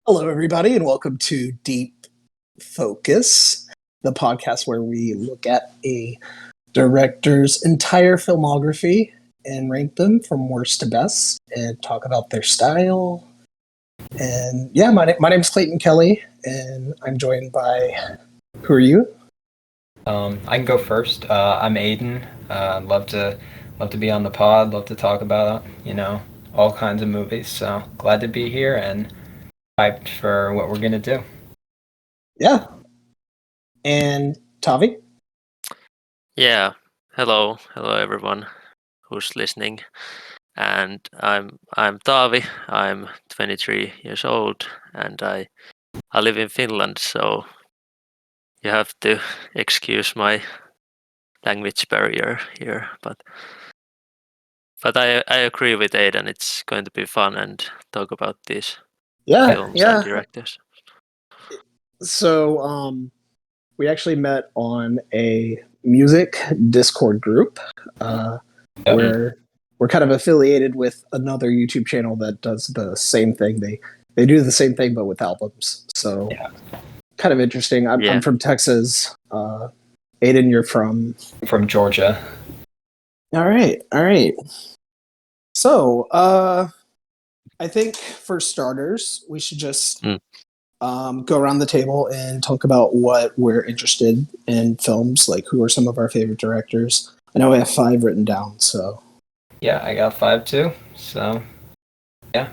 Hello, everybody, and welcome to Deep Focus, the podcast where we look at a director's entire filmography and rank them from worst to best and talk about their style. And yeah, my name's Clayton Kelly, and I'm joined by who are you? I can go first. I'm Aiden. Love to be on the pod. Love to talk about all kinds of movies. So glad to be here and hyped for what we're gonna do. Yeah, and Tavi. Yeah, hello everyone who's listening. And I'm Taavi. I'm 23 years old, and I live in Finland. So you have to excuse my language barrier here. But I agree with Aidan. It's going to be fun and talk about these Yeah, films and yeah. directors. So we actually met on a music Discord group. Yep. Where we're kind of affiliated with another YouTube channel that does the same thing. They do the same thing but with albums. So Yeah. kind of interesting. I'm Yeah. from Texas. Aiden, you're from. From Georgia. All right, all right. So I think for starters, we should just Mm. go around the table and talk about what we're interested in films. Like, who are some of our favorite directors? I know I have 5 written down. So Yeah, I got 5 too. So yeah.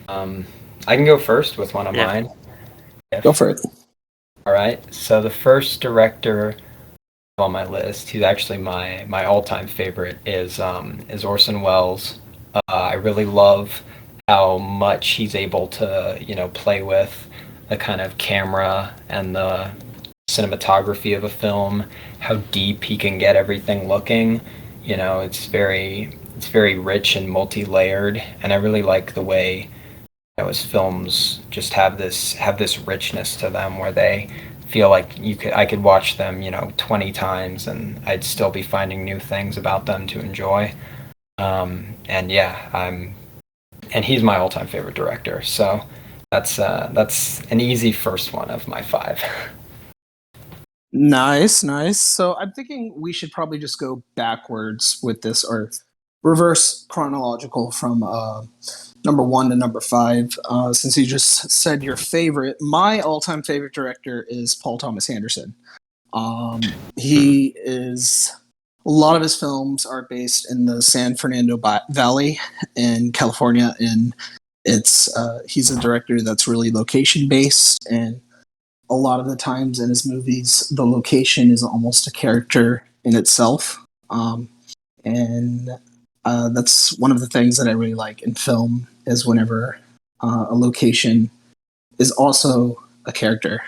I can go first with one of Yeah. mine. go for it. All right. So the first director on my list, he's actually my all-time favorite, is Orson Welles. I really love how much he's able to play with the kind of camera and the cinematography of a film, how deep he can get everything looking. It's very rich and multi-layered, and I really like the way his films just have this richness to them where they feel like I could watch them 20 times and I'd still be finding new things about them to enjoy. And yeah, and he's my all-time favorite director. So that's an easy first one of my 5. Nice, nice. So I'm thinking we should probably just go backwards with this, or reverse chronological from number 1 to number 5. Since you just said your favorite, my all-time favorite director is Paul Thomas Anderson. He is a lot of his films are based in the San Fernando Valley in California, and it's he's a director that's really location based, and a lot of the times in his movies, the location is almost a character in itself. And that's one of the things that I really like in film is whenever a location is also a character.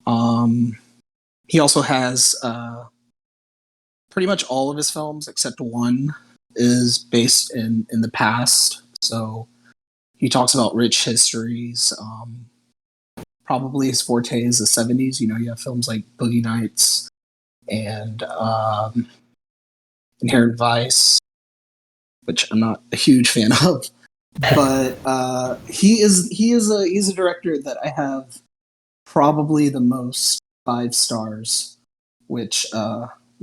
He also has pretty much all of his films except one is based in the past. So he talks about rich histories. Probably his forte is the 70s. You know, you have films like Boogie Nights and Inherent Vice, which I'm not a huge fan of. But he's a director that I have probably the most 5 stars, which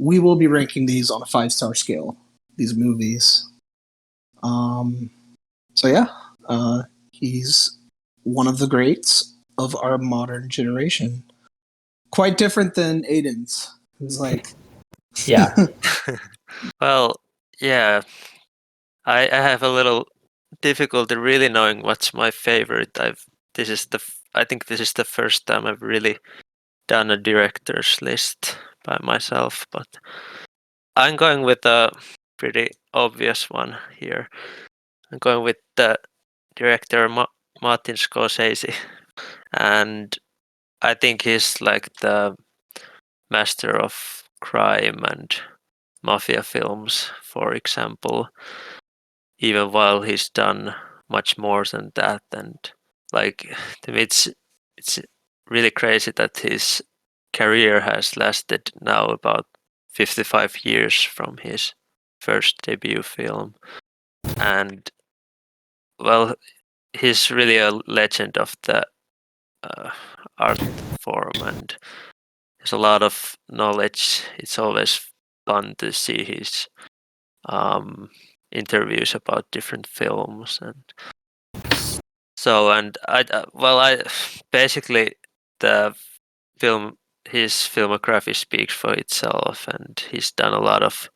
we will be ranking these on a 5-star scale. These movies. Um, so yeah, he's one of the greats of our modern generation. Quite different than Aiden's, who's like, Yeah. Well, yeah, I have a little difficulty really knowing what's my favorite. I think this is the first time I've really done a director's list by myself, but I'm going with a pretty obvious one here. I'm going with the director Martin Scorsese, and I think he's like the master of crime and mafia films, for example. Even while he's done much more than that, and like to me, it's really crazy that his career has lasted now about 55 years from his first debut film. And well, he's really a legend of the art form, and there's a lot of knowledge. It's always fun to see his interviews about different films, and so and I basically the film his filmography speaks for itself, and he's done a lot of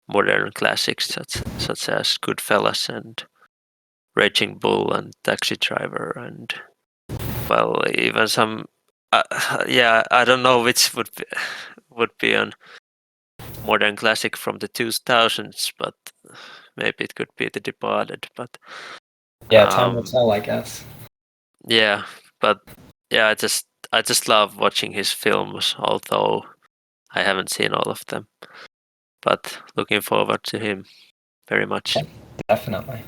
modern classics such as Goodfellas and Raging Bull and Taxi Driver, and well, even some. Yeah, I don't know which would be a modern classic from the 2000s, but maybe it could be The Departed. But Yeah, time will um, tell, I guess. yeah, but yeah, I just love watching his films, although I haven't seen all of them. But looking forward to him very much. Definitely.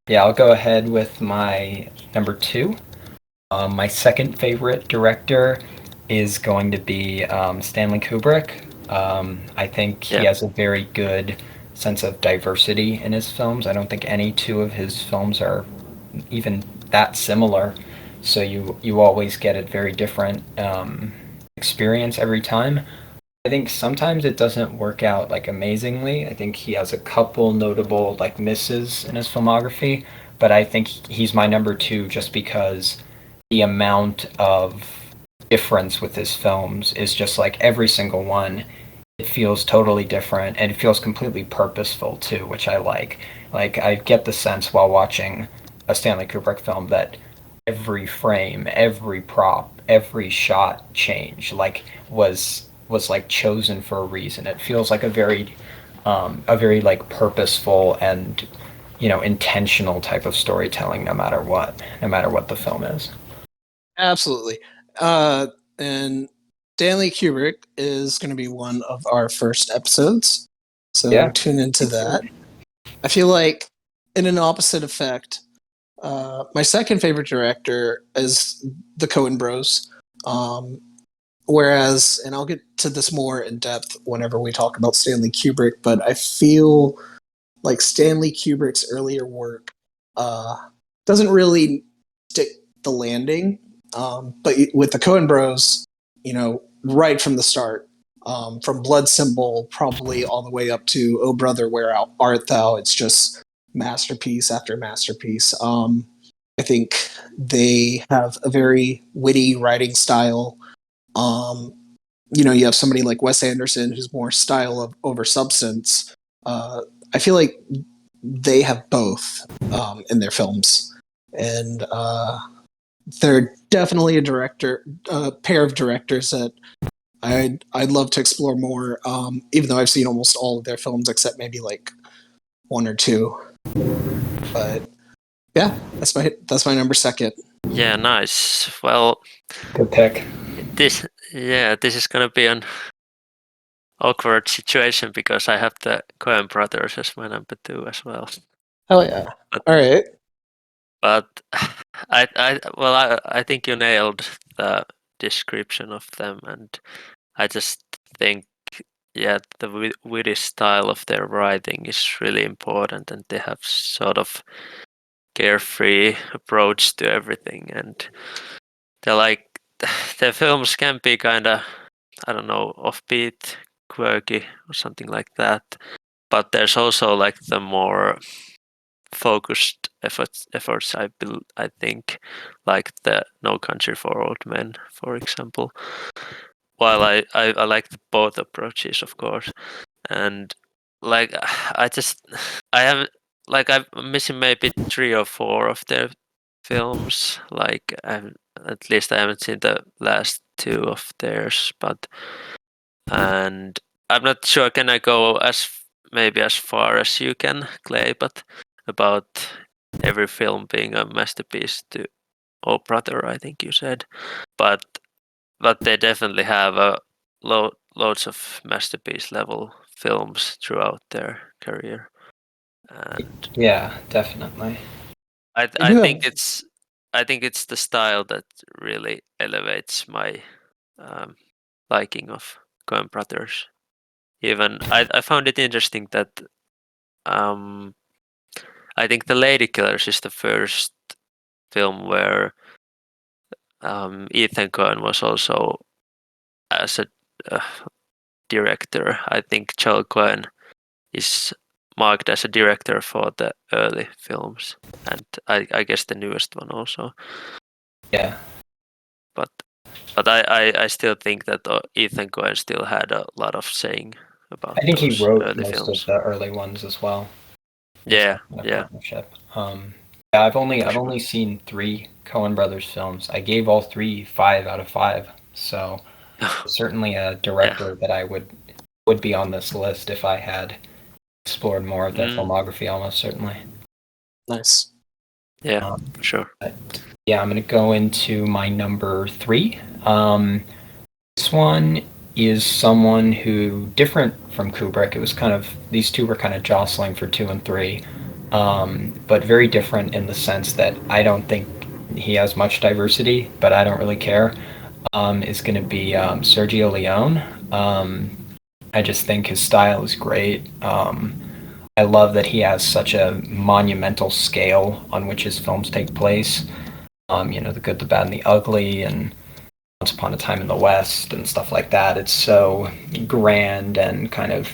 Yeah, I'll go ahead with my number 2. My second favorite director is going to be Stanley Kubrick. I think he Yeah. has a very good sense of diversity in his films. I don't think any two of his films are even that similar. So you always get a very different experience every time. I think sometimes it doesn't work out like amazingly. I think he has a couple notable like misses in his filmography, but I think he's my number 2 just because the amount of difference with his films is just like every single one. It feels totally different and it feels completely purposeful too, which I like. Like I get the sense while watching a Stanley Kubrick film that every frame, every prop, every shot change was like chosen for a reason. It feels like a very like purposeful and intentional type of storytelling, no matter what the film is. Absolutely. And Stanley Kubrick is going to be one of our first episodes. So Yeah. tune into that. I feel like, in an opposite effect, my second favorite director is the Coen Bros. Whereas, and I'll get to this more in depth whenever we talk about Stanley Kubrick, but I feel like Stanley Kubrick's earlier work doesn't really stick the landing. But with the Coen Bros, right from the start, from Blood Symbol probably all the way up to Oh Brother, Where Art Thou? It's just masterpiece after masterpiece. I think they have a very witty writing style. Um, you have somebody like Wes Anderson who's more style over substance. I feel like they have both in their films, and they're definitely a pair of directors that I'd love to explore more. Even though I've seen almost all of their films except maybe like one or two, but yeah, that's my number second. Yeah, nice. Well, Good pick. this this is gonna be an awkward situation because I have the Coen Brothers as my number 2 as well. Hell yeah! But All right. but I think you nailed the description of them, and I just think the witty style of their writing is really important, and they have sort of carefree approach to everything, and they're like their films can be kind of, I don't know, offbeat, quirky or something like that, but there's also like the more focused efforts I think, like the No Country for Old Men, for example. While I like both approaches, of course, and like I haven't, like I'm missing maybe 3 or 4 of their films. Like at least I haven't seen the last 2 of theirs, but and I'm not sure can I go maybe as far as you can, Clay, but about every film being a masterpiece to Oh Brother, I think you said, but they definitely have loads of masterpiece level films throughout their career, and Yeah, definitely. I They I do think have it's the style that really elevates my um, liking of Coen Brothers. Even I found it interesting that um, I think The Lady Killers is the first film where Ethan Coen was also as a uh, director. I think Joel Coen is marked as a director for the early films, and I guess the newest one also. Yeah. But I still think that Ethan Coen still had a lot of saying about I think he those wrote early most films. of the early ones as well. Yeah, Kind of yeah. partnership. Yeah, I've Sure. only seen 3 Coen Brothers films. I gave all 3 5 out of 5. So certainly a Yeah. director that I would be on this list if I had explored more of their Mm, filmography. Almost certainly. Nice. yeah, Um, for sure. but yeah, I'm gonna go into my number 3. This one is someone who different from Kubrick. It was kind of these two were kind of jostling for 2 and 3, but very different in the sense that I don't think he has much diversity, but I don't really care. Is going to be Sergio Leone. I just think his style is great. I love that he has such a monumental scale on which his films take place. The Good, the Bad, and the Ugly, and Once Upon a Time in the West, and stuff like that. It's so grand and kind of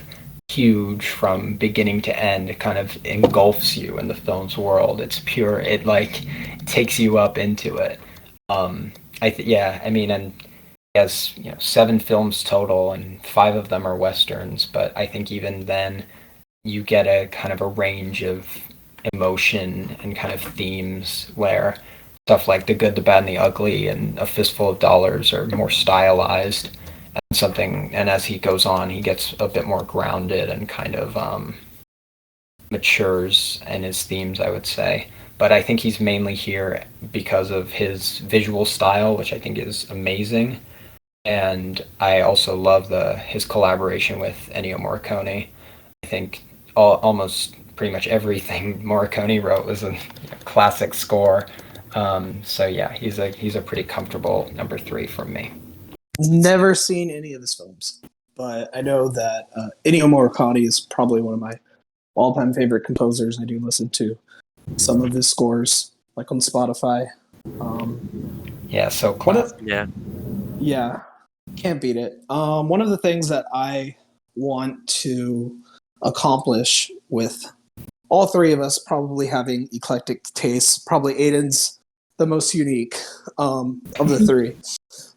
huge from beginning to end. It kind of engulfs you in the film's world. It's pure. It like takes you up into it. Yeah. I mean, and he has 7 films total, and 5 of them are westerns. But I think even then, you get a kind of a range of emotion and kind of themes where stuff like The Good, the Bad, and the Ugly and A Fistful of Dollars are more stylized and as he goes on he gets a bit more grounded and kind of matures in his themes, I would say. But I think he's mainly here because of his visual style, which I think is amazing. And I also love his collaboration with Ennio Morricone. I think almost pretty much everything Morricone wrote was a classic score. So yeah, he's a pretty comfortable number 3 from me. Never seen any of his films, but I know that Ennio Morricone is probably one of my all-time favorite composers. I do listen to some of his scores, like on Spotify. Yeah, so One of, classic. yeah, can't beat it. One of the things that I want to accomplish with all 3 of us probably having eclectic tastes, probably Aiden's the most unique of the 3.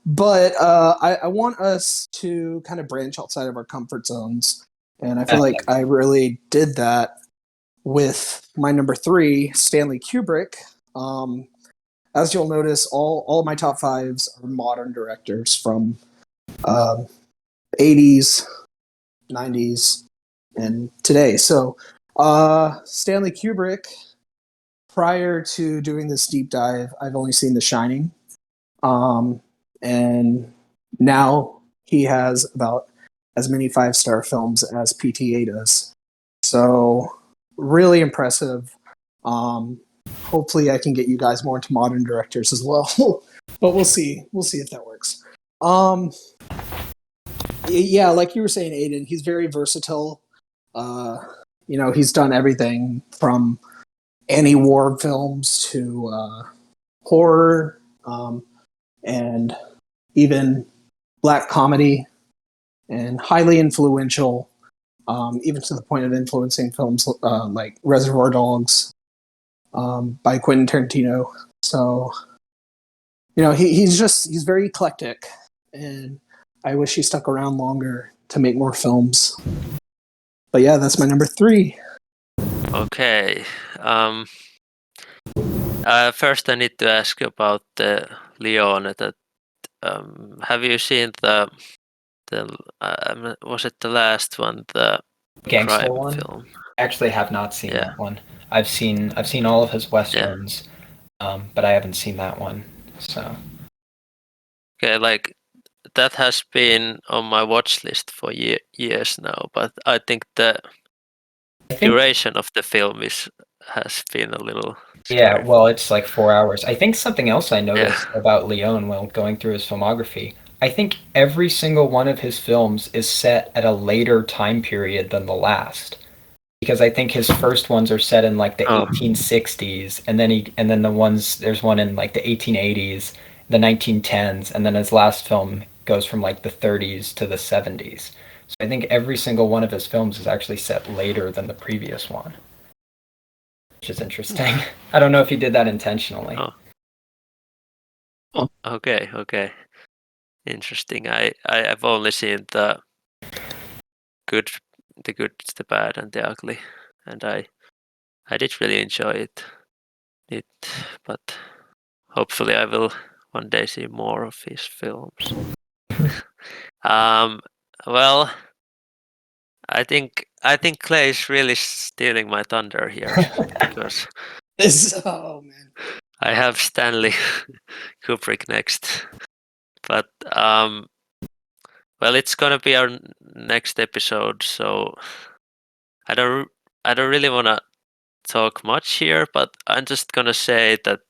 But I want us to kind of branch outside of our comfort zones. And I feel like I really did that with my number 3, Stanley Kubrick. As you'll notice, all of my top 5s are modern directors from 80s, 90s, and today. So Stanley Kubrick, prior to doing this deep dive, I've only seen The Shining. And now he has about as many 5-star films as PTA does. So really impressive. Hopefully I can get you guys more into modern directors as well. But we'll see. We'll see if that works. Yeah, like you were saying, Aiden, he's very versatile. He's done everything from anti-war films to horror, and even black comedy, and highly influential, even to the point of influencing films like Reservoir Dogs by Quentin Tarantino. So, he's very eclectic, and I wish he stuck around longer to make more films. But yeah, that's my number 3. Okay. First, I need to ask about Leone. That have you seen the was it the last one, the Gangster crime one. film? Actually, have not seen Yeah. that one. I've seen all of his westerns, but I haven't seen that one. So Okay, like that has been on my watch list for years now, but I think the I think duration of the film has been a little yeah, scary. well, it's like 4 hours. I think something else I Yeah. noticed about Leone while going through his filmography. I think every single one of his films is set at a later time period than the last. because I think his first ones are set in like the Oh. 1860s, and then there's one in like the 1880s, the 1910s, and then his last film goes from like the 30s to the 70s. So I think every single one of his films is actually set later than the previous one, which is interesting. I don't know if he did that intentionally. Oh. Okay. Interesting. I've only seen the good, the bad, and the ugly, and I did really enjoy it, but hopefully I will one day see more of his films. Well, I think Clay is really stealing my thunder here because Oh man. I have Stanley Kubrick next. But well, it's gonna be our next episode, so I don't really want to talk much here, but I'm just gonna say that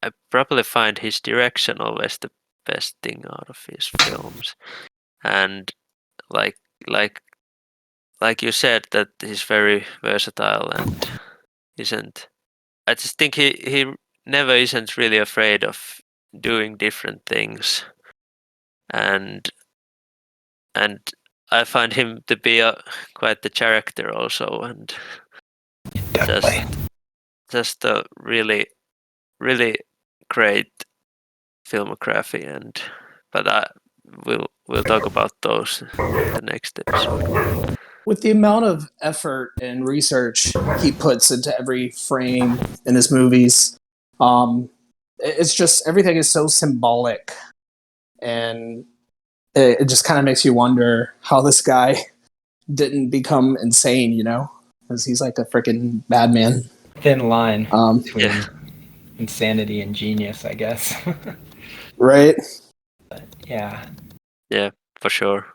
I probably find his direction always the best thing out of his films, and like like you said, that he's very versatile and isn't. I just think he never isn't really afraid of doing different things, and I find him to be quite the character also, and Definitely. just a really great filmography, and but we'll talk about those in the next episode. With the amount of effort and research he puts into every frame in his movies, it's just everything is so symbolic, and it just kind of makes you wonder how this guy didn't become insane, because he's like a freaking madman. Thin line between Yeah. insanity and genius, I guess. Right? Yeah. For sure.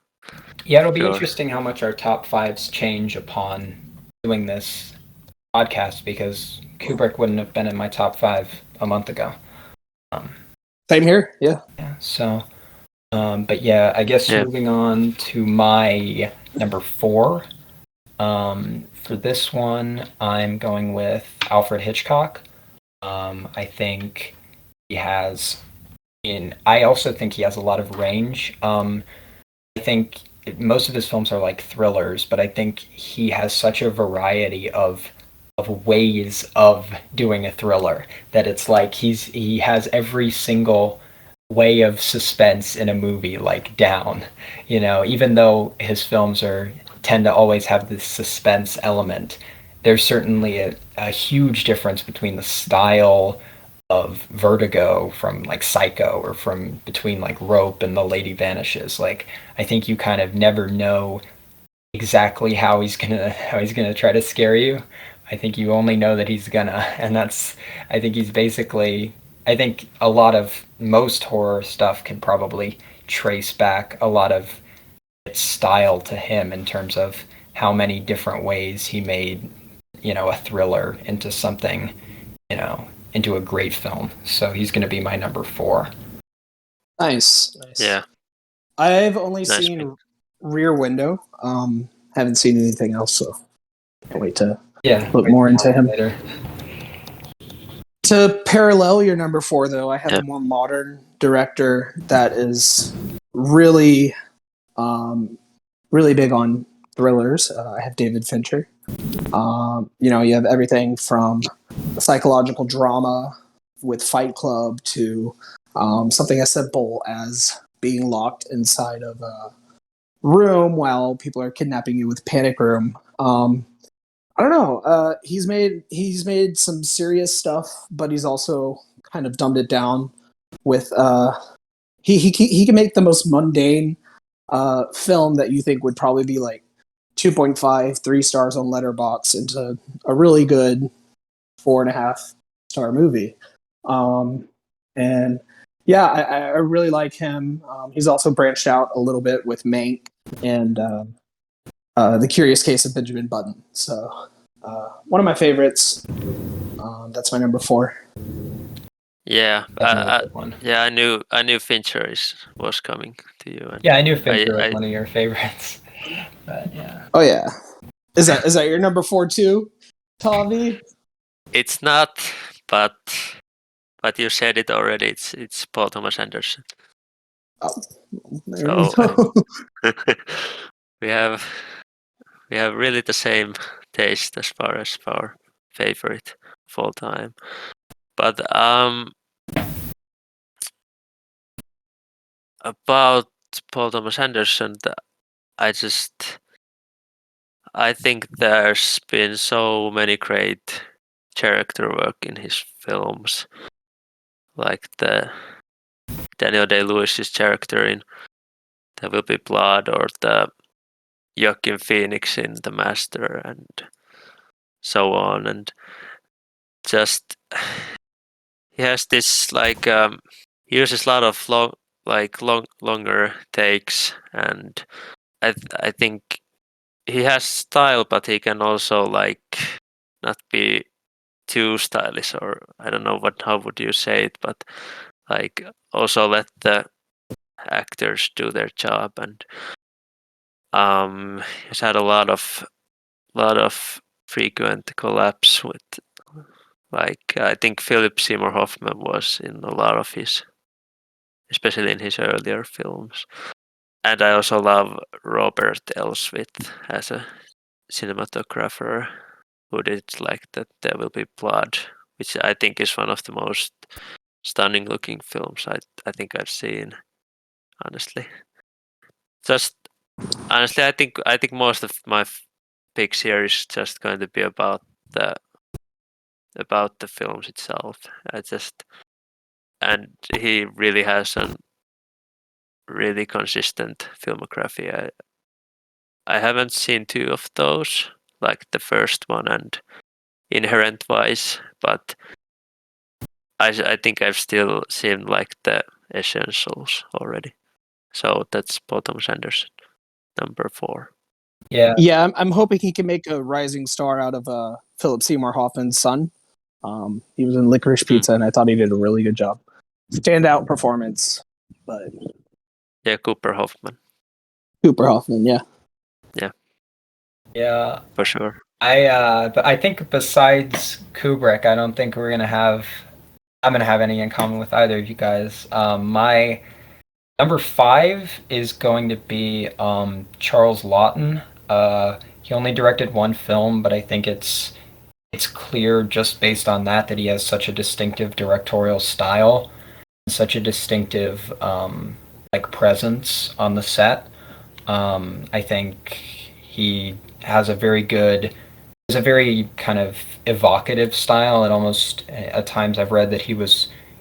Yeah, it'll be Sure. interesting how much our top fives change upon doing this podcast, because Kubrick wouldn't have been in my top five a month ago. Same here. Yeah. Yeah, so, but yeah, I guess Yeah. moving on to my number 4. For this one, I'm going with Alfred Hitchcock. I think he has I also think he has a lot of range. I think most of his films are like thrillers, but I think he has such a variety of ways of doing a thriller that it's like he has every single way of suspense in a movie like down. Even though his films tend to always have this suspense element, there's certainly a huge difference between the style of Vertigo from like Psycho, or from between like Rope and The Lady Vanishes. Like, I think you kind of never know exactly how he's gonna try to scare you. I think you only know that he's gonna, and I think a lot of most horror stuff can probably trace back a lot of its style to him, in terms of how many different ways he made, a thriller into something, into a great film. So he's going to be my number 4. Nice. Yeah. I've only Nice seen pick. Rear Window. Haven't seen anything else, so can't wait to Yeah, look more into him. later. To parallel your number 4, though, I have Yeah. a more modern director that is really, really big on thrillers. I have David Fincher. You have everything from a psychological drama with Fight Club to something as simple as being locked inside of a room while people are kidnapping you with Panic Room. I don't know. He's made some serious stuff, but he's also kind of dumbed it down with he can make the most mundane film that you think would probably be like 2.5, 3 stars on Letterboxd into a really good 4.5 star movie. And yeah, I really like him. He's also branched out a little bit with Mank and The Curious Case of Benjamin Button. So one of my favorites. That's my number 4. Yeah. Definitely a good one. Yeah, I knew Fincher was coming to you. And Yeah, I knew Fincher was I- one of your favorites. But yeah. Oh yeah. Is that your number 4 too, Tavi? It's not, but you said it already. It's Paul Thomas Anderson. Oh, there we So go. we have really the same taste as far as our favorite of all time. But about Paul Thomas Anderson, I think there's been so many great character work in his films, like the Daniel Day-Lewis's character in There Will Be Blood, or the Joaquin Phoenix in The Master, and so on. And just he has this he uses a lot of longer takes, and I think he has style, but he can also not be too stylish, or I don't know how would you say it, but also let the actors do their job. And he's had a lot of frequent collabs with, I think Philip Seymour Hoffman was in a lot of his, especially in his earlier films. And I also love Robert Elswit as a cinematographer, who did the There Will Be Blood, which I think is one of the most stunning looking films I think I've seen. Honestly, just honestly, I think most of my picks here is just going to be about the films itself. And he really has a really consistent filmography. I haven't seen two of those, like the first one and Inherent Vice, but I think I've still seen the essentials already. So that's Paul Thomas Anderson, number 4. Yeah. Yeah, I'm hoping he can make a rising star out of Philip Seymour Hoffman's son. He was in Licorice Pizza, and I thought he did a really good job. Standout performance, but Yeah, Cooper Hoffman. Cooper Hoffman, yeah. Yeah. For sure. But I think besides Kubrick, I don't think I'm gonna have any in common with either of you guys. My number 5 is going to be Charles Lawton. He only directed one film, but I think it's clear just based on that he has such a distinctive directorial style, such a distinctive presence on the set. I think he has a very kind of evocative style. And almost at times I've read that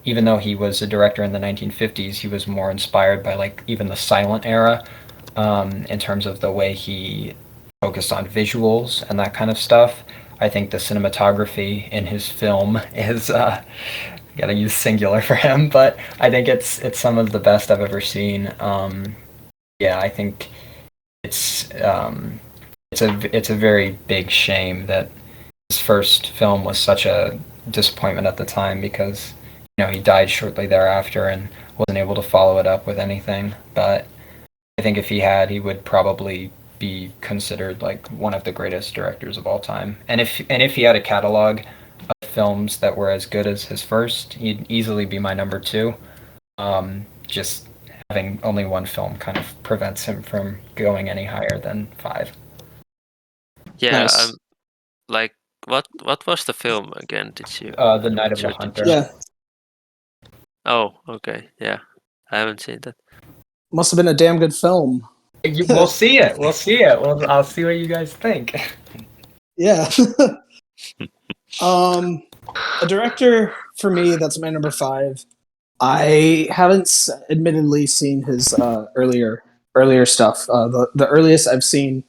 even though he was a director in the 1950s, he was more inspired by even the silent era, in terms of the way he focused on visuals and that kind of stuff. I think the cinematography in his film is gotta use singular for him, but I think it's some of the best I've ever seen. Yeah, I think it's a very big shame that his first film was such a disappointment at the time, because he died shortly thereafter and wasn't able to follow it up with anything. But I think if he had, he would probably be considered one of the greatest directors of all time. And if he had a catalog of films that were as good as his first, he'd easily be my number 2. Just having only one film kind of prevents him from going any higher than 5. Yeah, Nice. what was the film again? Did you? The Night of the Hunter. Yeah, Oh, okay. Yeah, I haven't seen that. must have been a damn good film. We'll see it. We'll see it. I'll see what you guys think. Yeah. A director for me that's my number 5. I haven't admittedly seen his earlier stuff. The earliest I've seen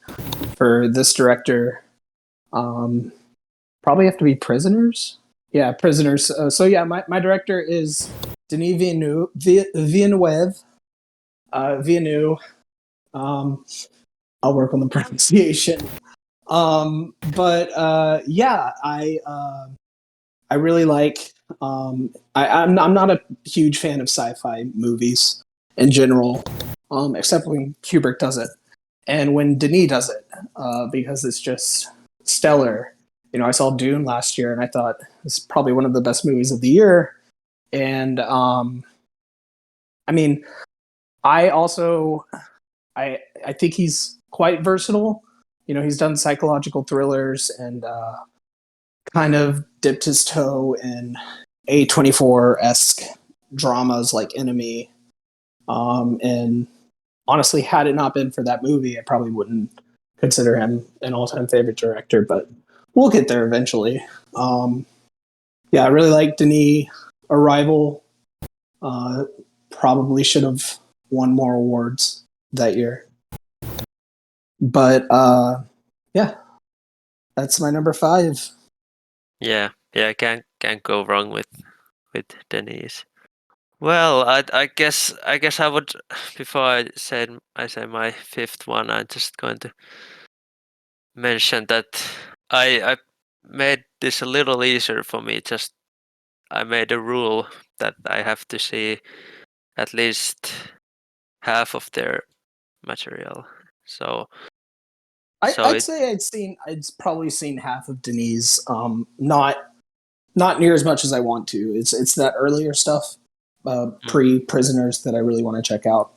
for this director probably have to be Prisoners. Yeah, Prisoners. So yeah, my director is Denis Villeneuve. Villeneuve. I'll work on the pronunciation. But yeah, I really like. I'm not a huge fan of sci-fi movies in general, except when Kubrick does it. and when Denis does it, because it's just stellar. You know, I saw Dune last year, and I thought it's probably one of the best movies of the year. And I mean, I also I think he's quite versatile. You know, he's done psychological thrillers and kind of dipped his toe in A24 esque dramas like Enemy. And honestly, had it not been for that movie, I probably wouldn't consider him an all time favorite director, but we'll get there eventually. Yeah, I really like Denis. Arrival probably should have won more awards that year. But yeah, that's my number 5. Yeah, can't go wrong with Denise. Well, I guess I would, before I say my 5th one, I'm just going to mention that I made this a little easier for me. Just I made a rule that I have to see at least half of their material. So I'd it, say I'd probably seen half of Denis. Not near as much as I want to. It's that earlier stuff, pre Prisoners, that I really want to check out.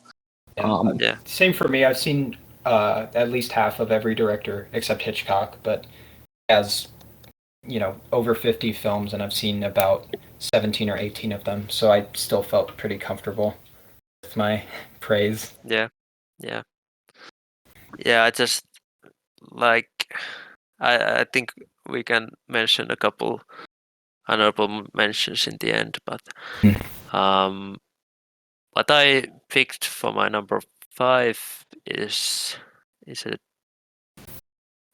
Yeah. yeah, Same for me. I've seen at least half of every director except Hitchcock, but as you know, over 50 films, and I've seen about 17 or 18 of them, so I still felt pretty comfortable with my praise. yeah. I just like I think we can mention a couple honorable mentions in the end, but what I picked for my number 5 is a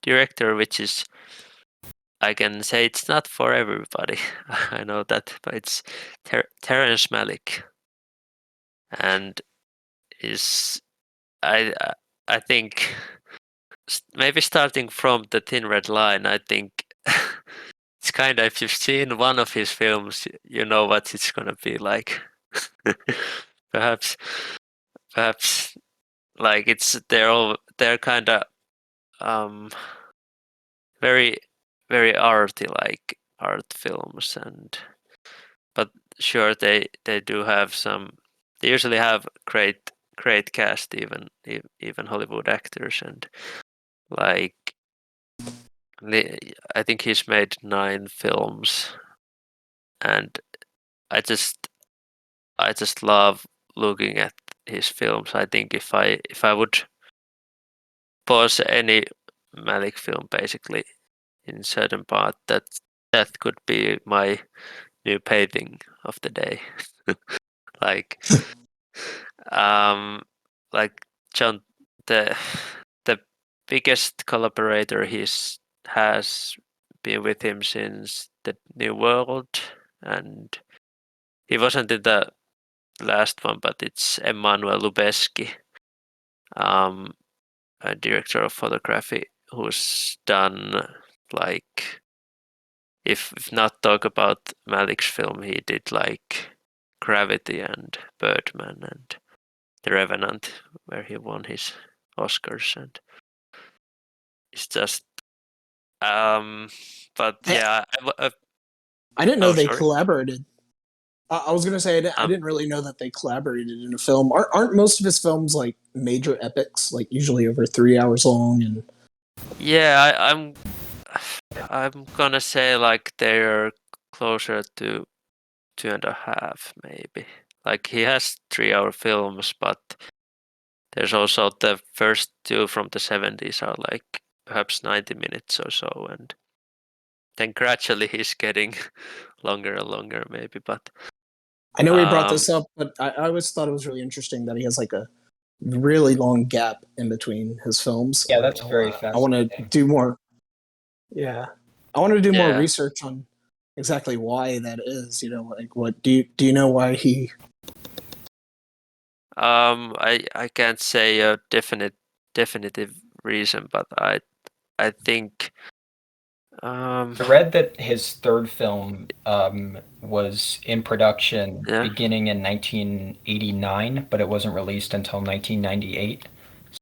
director which is, I can say it's not for everybody. I know that, but it's Terrence Malick, and is I think maybe starting from The Thin Red Line, I think it's kind of, if you've seen one of his films, you know what it's gonna be like. perhaps like they're kind of very very arty, like art films, and but sure they do have some. They usually have great cast, even Hollywood actors, and like I think he's made 9 films, and I just love looking at his films. I think if I would pause any Malick film basically in certain part, that could be my new painting of the day. like like John, the biggest collaborator has been with him since The New World, and he wasn't in the last one, but it's Emmanuel Lubezki, a director of photography, who's done, like, if not talk about Malick's film, he did like Gravity and Birdman and The Revenant, where he won his Oscars, and it's just but yeah, I didn't know they sorry. collaborated. I was gonna say I didn't really know that they collaborated in a film. Aren't most of his films like major epics, like usually over 3 hours long? And Yeah, I'm gonna say like they're closer to 2.5 maybe. Like he has 3-hour films, but there's also the first 2 from the 70s are like perhaps 90 minutes or so, and then gradually he's getting longer and longer maybe. But I know we brought this up, but I always thought it was really interesting that he has like a really long gap in between his films. Yeah, that's very I want to fascinating. do more. Yeah, I want to do more Yeah. research on exactly why that is. You know, like what do you know why he? I can't say a definitive reason, but I think I read that his third film was in production yeah. beginning in 1989, but it wasn't released until 1998.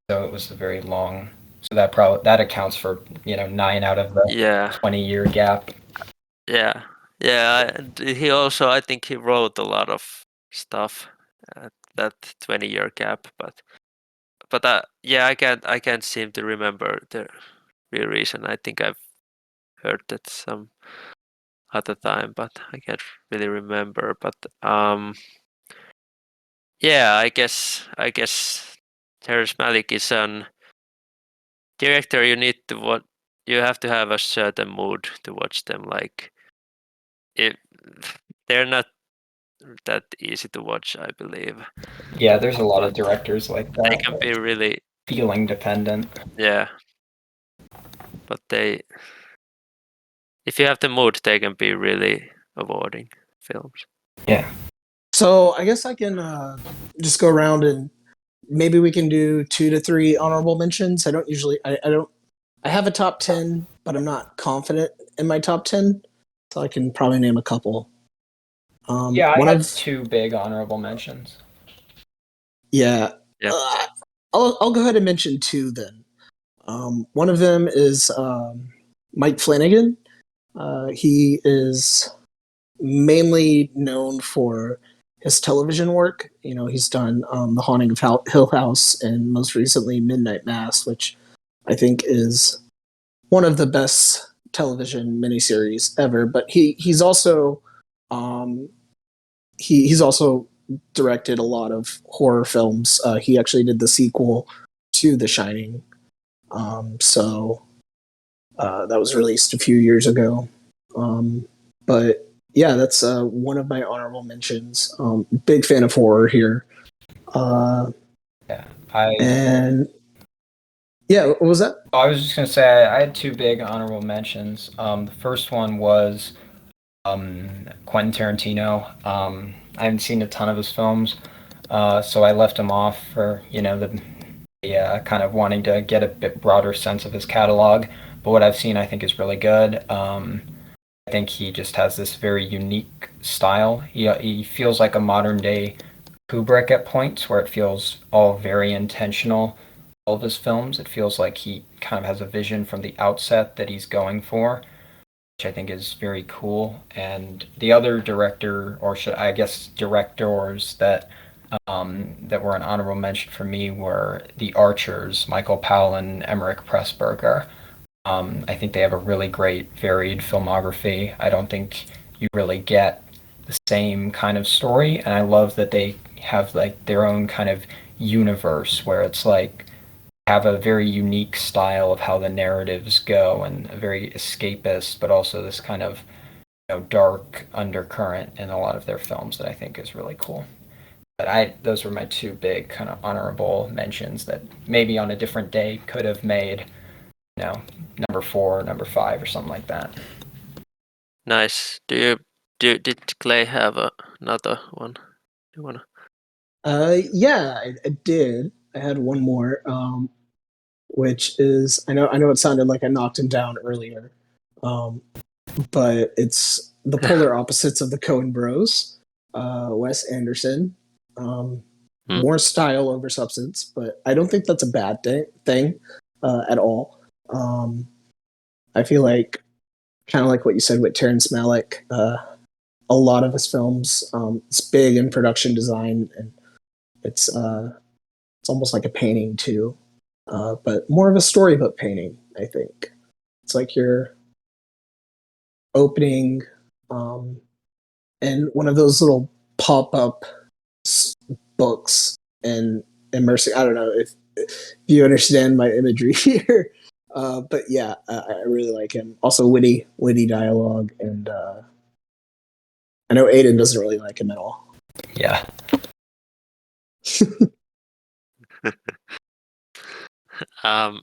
so it was a very long. So that accounts for 9 out of the Yeah, 20-year gap. yeah, yeah. And he also, I think, he wrote a lot of stuff at that 20-year gap, but yeah, I can't seem to remember the real reason. I think I've heard that some other time, but I can't really remember. But yeah, I guess Terrence Malick is an director. You have to have a certain mood to watch them. Like, if they're not that easy to watch, I believe. Yeah, there's a lot of directors like They that. can be really, Feeling dependent. yeah, but if you have the mood, they can be really rewarding films. Yeah. So I guess I can just go around and maybe we can do 2 to 3 honorable mentions. I don't usually. I don't. I have a top 10, but I'm not confident in my top 10, so I can probably name a couple. Yeah, I One had of 2 big honorable mentions. yeah. Yeah. I'll go ahead and mention 2 then. One of them is Mike Flanagan. He is mainly known for his television work. You know, he's done The Haunting of Hill House and most recently Midnight Mass, which I think is one of the best television miniseries ever. But he's also he's also directed a lot of horror films. He actually did the sequel to The Shining. So that was released a few years ago. But yeah, that's one of my honorable mentions. Big fan of horror here. Yeah. I And yeah, what was that? I was just gonna say I had 2 big honorable mentions. The first one was Quentin Tarantino. I haven't seen a ton of his films, so I left him off for the kind of wanting to get a bit broader sense of his catalog. But what I've seen, I think, is really good. I think he just has this very unique style. He feels like a modern day Kubrick at points, where it feels all very intentional. All of his films, it feels like he kind of has a vision from the outset that he's going for, which I think is very cool. And the other director, or should I guess directors that were an honorable mention for me were The Archers, Michael Powell and Emmerich Pressburger. I think they have a really great, varied filmography. I don't think you really get the same kind of story, and I love that they have like their own kind of universe where it's like have a very unique style of how the narratives go and a very escapist, but also this kind of dark undercurrent in a lot of their films that I think is really cool. But those were my 2 big kind of honorable mentions that maybe on a different day could have made, number 4, number 5, or something like that. Nice. Did Clay have another one? You wanna? Yeah, I did. I had one more, which is I know it sounded like I knocked him down earlier, um, but it's the polar opposites of the Coen Bros. Wes Anderson. Um, Hmm. More style over substance, but I don't think that's a bad thing at all. I feel like kind of like what you said with Terrence Malick. A lot of his films, it's big in production design, and it's almost like a painting too, but more of a storybook painting. I think it's like you're opening and one of those little pop up books and immersing. I don't know if you understand my imagery here, but yeah, I really like him. Also, witty dialogue, and I know Aiden doesn't really like him at all. Yeah. Um.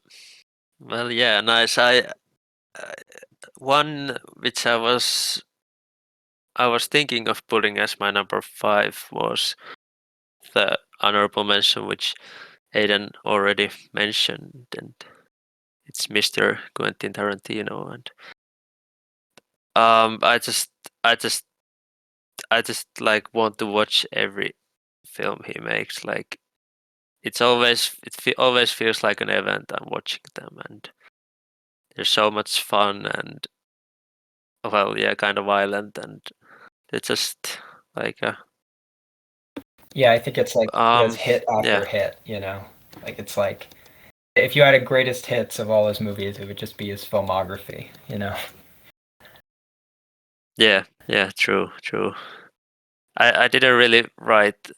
Well, yeah, nice. Uh, One which I was thinking of putting as my number 5 was the honorable mention, which Aiden already mentioned, and it's Mr. Quentin Tarantino. And I just I just like want to watch every film he makes. Like, it's always always feels like an event. I'm watching them, and there's so much fun and well, yeah, kind of violent, and it's just like Yeah, I think it's like he has hit after yeah, hit, you know? Like it's like if you had a greatest hits of all his movies, it would just be his filmography, you know? yeah, true. I didn't really write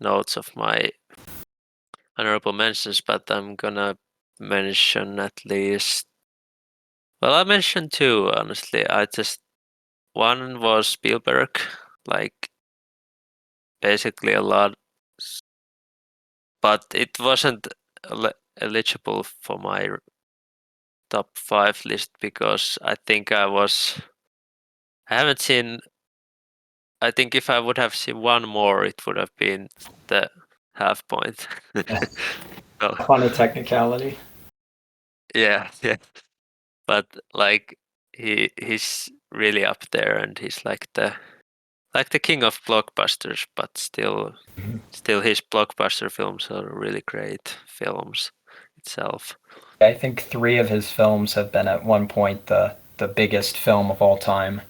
notes of my honorable mentions, but I'm gonna mention at least. Well, I mentioned two, honestly. One was Spielberg, like basically a lot, but it wasn't eligible for my top 5 list because I think I haven't seen. I think if I would have seen one more, it would have been the Half Point. So, On a technicality. yeah, but like he's really up there, and he's like the king of blockbusters. But still his blockbuster films are really great films itself. I think 3 of his films have been at one point the biggest film of all time,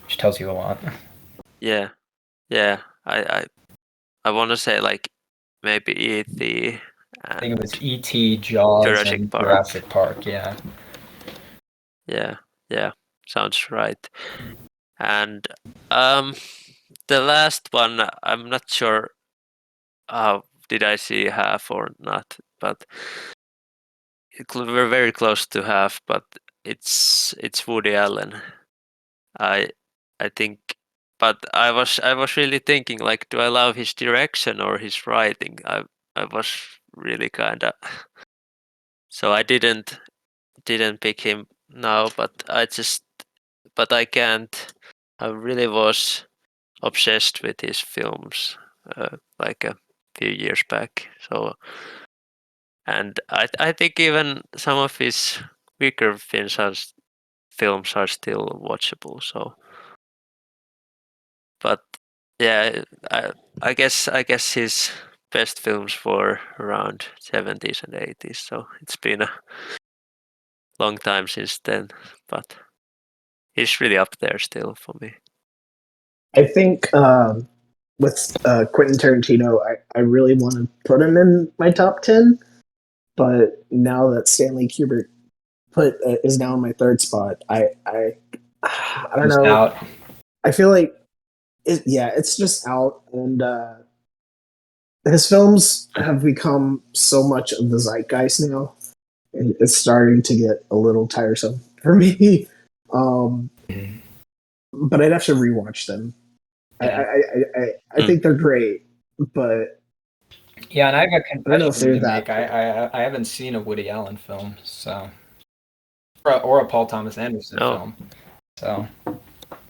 which tells you a lot. Yeah, I want to say like maybe E.T. I think it was and E.T., Jaws, Jurassic and Park. Jurassic Park, yeah. Yeah, sounds right. And the last one, I'm not sure did I see half or not, but we're very close to half. But it's Woody Allen. I I think, but I was really thinking like, do I love his direction or his writing? I was really kind of so I didn't pick him now, but I can't. I really was obsessed with his films like a few years back. So, and I think even some of his weaker films are still watchable. So, but yeah, I guess his best films were around 70s and 80s. So it's been a long time since then, but he's really up there still for me. I think with Quentin Tarantino, I really want to put him in my top 10, but now that Stanley Kubrick is now in my third spot, I don't Just know. out. I feel like it's just out, and his films have become so much of the zeitgeist now, and it's starting to get a little tiresome for me. Um, but I'd have to rewatch them. Yeah. I think they're great, but Yeah, and I have a I don't know if confession they're to make. that good. I haven't seen a Woody Allen film, so or a Paul Thomas Anderson No, film. So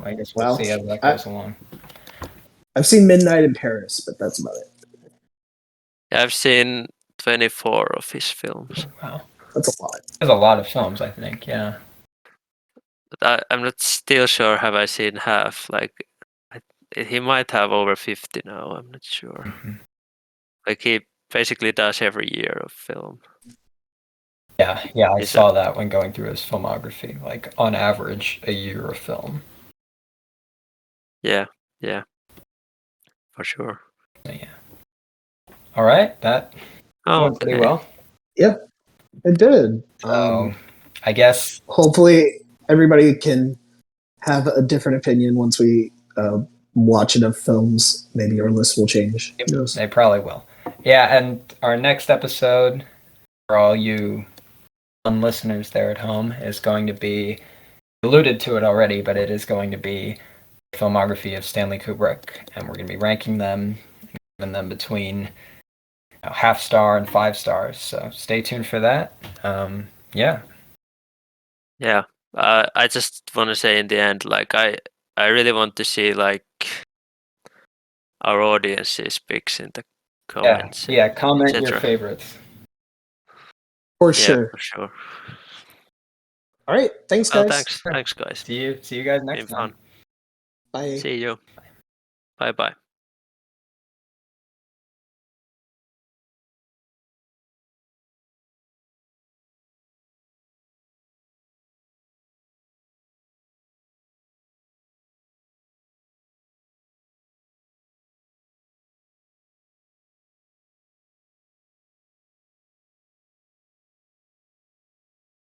I guess we'll Well, see as that goes along. I've seen Midnight in Paris, but that's about it. I've seen 24 of his films. Wow. That's a lot. There's a lot of films, I think, yeah. But I'm not still sure. Have I seen half? Like, he might have over 50 now. I'm not sure. Mhm. Like he basically does every year of film. Yeah, I He's saw that when going through his filmography, like on average a year of film. yeah, for sure. So, yeah. All right, that went pretty Okay. well. Yep, it did. So I guess Hopefully, everybody can have a different opinion once we watch enough films. Maybe our list will change. Who knows? they probably will. Yeah, and our next episode for all you listeners there at home is going to be alluded to it already, but it is going to be the filmography of Stanley Kubrick, and we're going to be ranking them, giving them between half star and 5 stars. So stay tuned for that. Yeah. Yeah. I just want to say in the end, like I really want to see like our audience's picks in the comments. Yeah. Comment your etc. favorites. For Yeah, sure. for sure. All right. Thanks, Well, guys. thanks guys. See you guys next Been time. fun. Bye. See you. Bye bye.